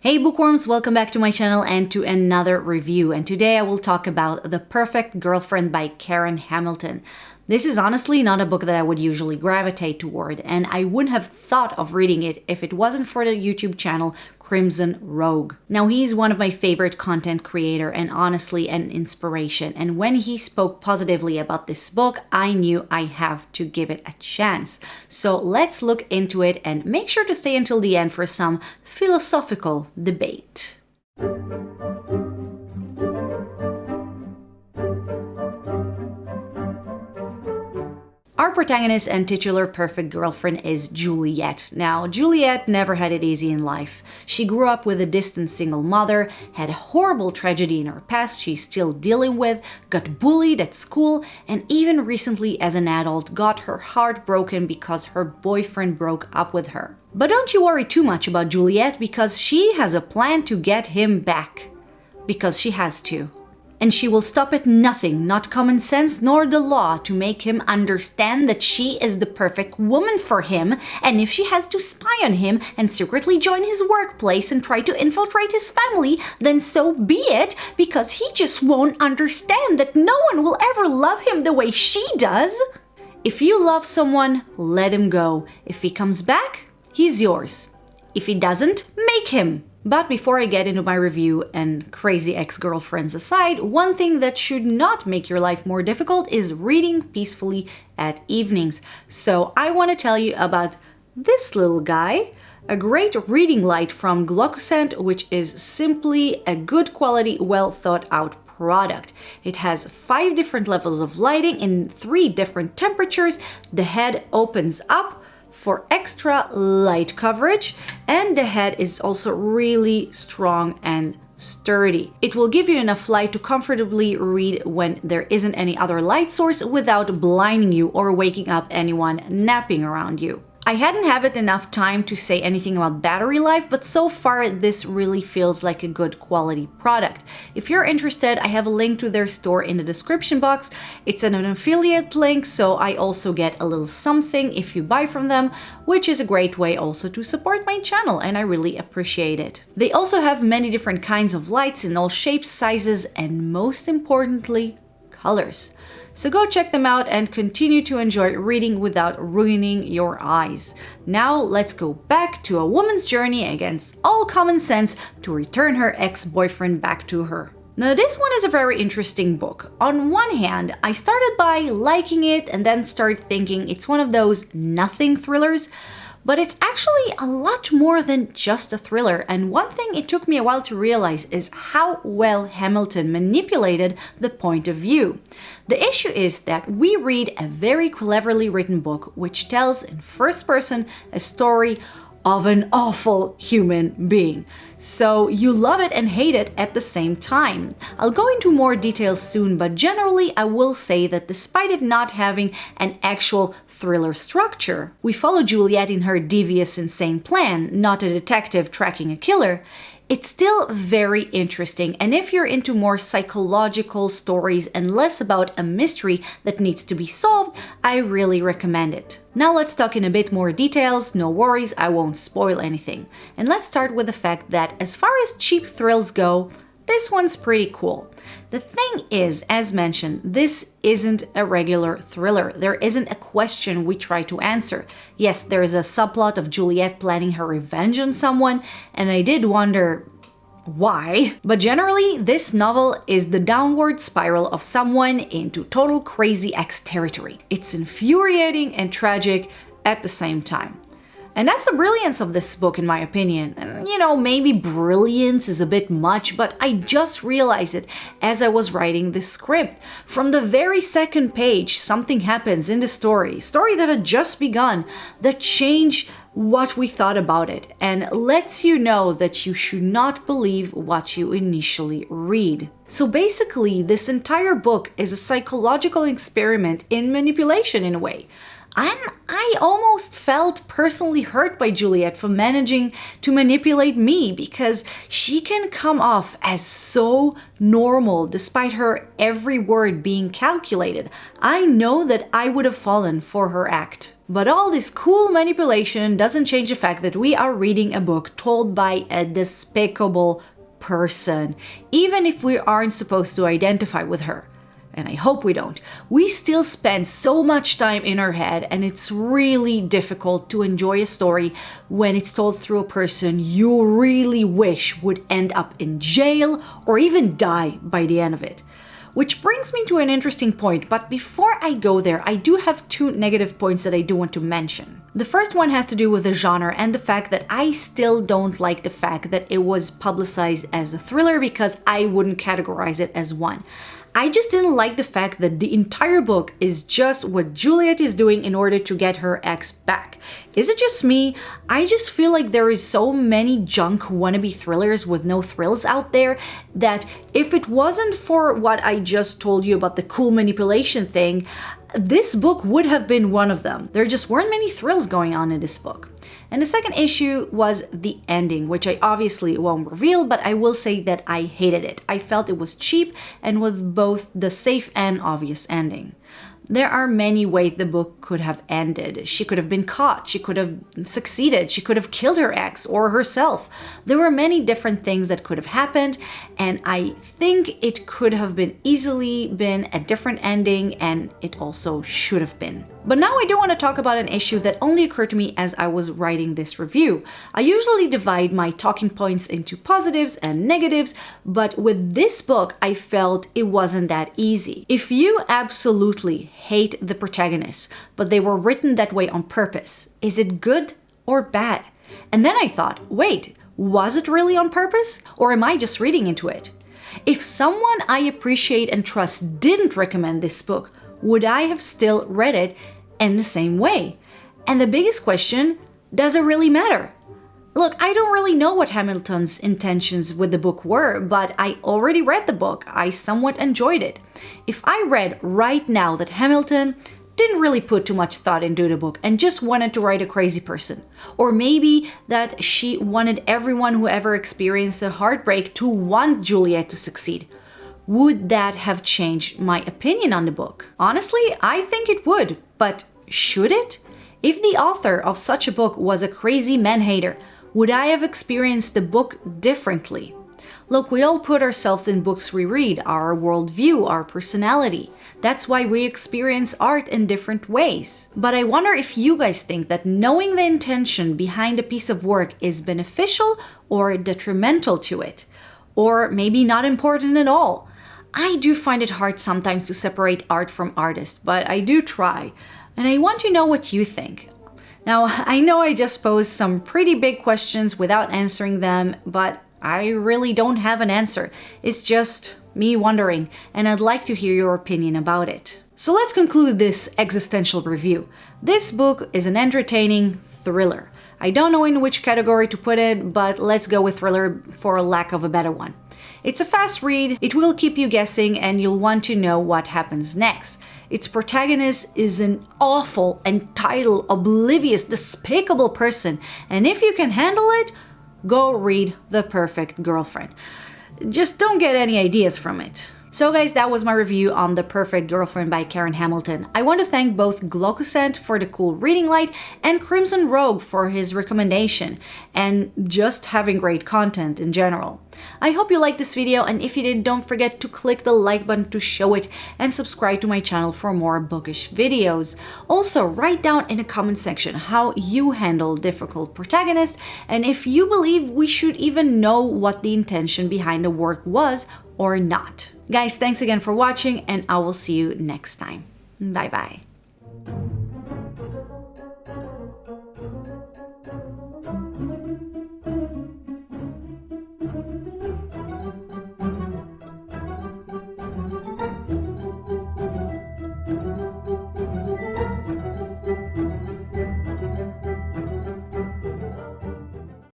Hey bookworms, welcome back to my channel and to another review. And today I will talk about The Perfect Girlfriend by Karen Hamilton. This is honestly not a book that I would usually gravitate toward, and I wouldn't have thought of reading it if it wasn't for the YouTube channel Crimson Rogue. Now, he's one of my favorite content creator and honestly an inspiration, and when he spoke positively about this book, I knew I have to give it a chance. So let's look into it and make sure to stay until the end for some philosophical debate. Our protagonist and titular perfect girlfriend is Juliette. Now, Juliette never had it easy in life. She grew up with a distant single mother, had a horrible tragedy in her past she's still dealing with, got bullied at school, and even recently as an adult got her heart broken because her boyfriend broke up with her. But don't you worry too much about Juliette, because she has a plan to get him back. Because she has to. And she will stop at nothing, not common sense nor the law, to make him understand that she is the perfect woman for him, and if she has to spy on him and secretly join his workplace and try to infiltrate his family, then so be it, because he just won't understand that no one will ever love him the way she does. If you love someone, let him go. If he comes back, he's yours. If he doesn't, make him. But before I get into my review, and crazy ex-girlfriends aside, one thing that should not make your life more difficult is reading peacefully at evenings. So I want to tell you about this little guy, a great reading light from Glossant, which is simply a good quality, well thought out product. It has 5 different levels of lighting in 3 different temperatures. The head opens up for extra light coverage, and the head is also really strong and sturdy. It will give you enough light to comfortably read when there isn't any other light source without blinding you or waking up anyone napping around you. I hadn't had enough time to say anything about battery life, but so far this really feels like a good quality product. If you're interested, I have a link to their store in the description box. It's an affiliate link, so I also get a little something if you buy from them, which is a great way also to support my channel, and I really appreciate it. They also have many different kinds of lights in all shapes, sizes, and most importantly, colors. So go check them out and continue to enjoy reading without ruining your eyes. Now let's go back to a woman's journey against all common sense to return her ex-boyfriend back to her. Now this one is a very interesting book. On one hand, I started by liking it and then started thinking it's one of those nothing thrillers. But it's actually a lot more than just a thriller, and one thing it took me a while to realize is how well Hamilton manipulated the point of view. The issue is that we read a very cleverly written book which tells in first person a story of an awful human being. So you love it and hate it at the same time. I'll go into more details soon, but generally I will say that despite it not having an actual thriller structure, we follow Juliette in her devious, insane plan, not a detective tracking a killer. It's still very interesting, and if you're into more psychological stories and less about a mystery that needs to be solved, I really recommend it. Now let's talk in a bit more details. No worries, I won't spoil anything. And let's start with the fact that as far as cheap thrills go, this one's pretty cool. The thing is, as mentioned, this isn't a regular thriller. There isn't a question we try to answer. Yes, there is a subplot of Juliette planning her revenge on someone, and I did wonder why. But generally, this novel is the downward spiral of someone into total crazy ex territory. It's infuriating and tragic at the same time. And that's the brilliance of this book, in my opinion. And, you know, maybe brilliance is a bit much, but I just realized it as I was writing this script. From the very second page, something happens in the story that had just begun, that changed what we thought about it and lets you know that you should not believe what you initially read. So basically, this entire book is a psychological experiment in manipulation in a way. And I almost felt personally hurt by Juliette for managing to manipulate me, because she can come off as so normal despite her every word being calculated. I know that I would have fallen for her act. But all this cool manipulation doesn't change the fact that we are reading a book told by a despicable person, even if we aren't supposed to identify with her. And I hope we don't. We still spend so much time in our head, and it's really difficult to enjoy a story when it's told through a person you really wish would end up in jail or even die by the end of it. Which brings me to an interesting point, but before I go there, I do have two negative points that I do want to mention. The first one has to do with the genre and the fact that I still don't like the fact that it was publicized as a thriller, because I wouldn't categorize it as one. I just didn't like the fact that the entire book is just what Juliette is doing in order to get her ex back. Is it just me? I just feel like there is so many junk wannabe thrillers with no thrills out there that if it wasn't for what I just told you about the cool manipulation thing, this book would have been one of them. There just weren't many thrills going on in this book. And the second issue was the ending, which I obviously won't reveal, but I will say that I hated it. I felt it was cheap and with both the safe and obvious ending. There are many ways the book could have ended. She could have been caught, she could have succeeded, she could have killed her ex or herself. There were many different things that could have happened, and I think it could have been easily been a different ending, and it also should have been. But now I do want to talk about an issue that only occurred to me as I was writing this review. I usually divide my talking points into positives and negatives, but with this book I felt it wasn't that easy. If you absolutely hate the protagonists, but they were written that way on purpose, is it good or bad? And then I thought, wait, was it really on purpose? Or am I just reading into it? If someone I appreciate and trust didn't recommend this book, would I have still read it in the same way? And the biggest question, does it really matter? Look, I don't really know what Hamilton's intentions with the book were, but I already read the book. I somewhat enjoyed it. If I read right now that Hamilton didn't really put too much thought into the book and just wanted to write a crazy person, or maybe that she wanted everyone who ever experienced a heartbreak to want Juliette to succeed, would that have changed my opinion on the book? Honestly, I think it would, but should it? If the author of such a book was a crazy man-hater, would I have experienced the book differently? Look, we all put ourselves in books we read, our worldview, our personality. That's why we experience art in different ways. But I wonder if you guys think that knowing the intention behind a piece of work is beneficial or detrimental to it, or maybe not important at all. I do find it hard sometimes to separate art from artist, but I do try, and I want to know what you think. Now, I know I just posed some pretty big questions without answering them, but I really don't have an answer. It's just me wondering, and I'd like to hear your opinion about it. So let's conclude this existential review. This book is an entertaining thriller. I don't know in which category to put it, but let's go with thriller for lack of a better one. It's a fast read, it will keep you guessing, and you'll want to know what happens next. Its protagonist is an awful, entitled, oblivious, despicable person, and if you can handle it, go read The Perfect Girlfriend. Just don't get any ideas from it. So guys, that was my review on The Perfect Girlfriend by Karen Hamilton. I want to thank both Glocusant for the cool reading light and Crimson Rogue for his recommendation and just having great content in general. I hope you liked this video, and if you did, don't forget to click the like button to show it and subscribe to my channel for more bookish videos. Also, write down in the comment section how you handle difficult protagonists and if you believe we should even know what the intention behind the work was or not. Guys, thanks again for watching, and I will see you next time. Bye bye.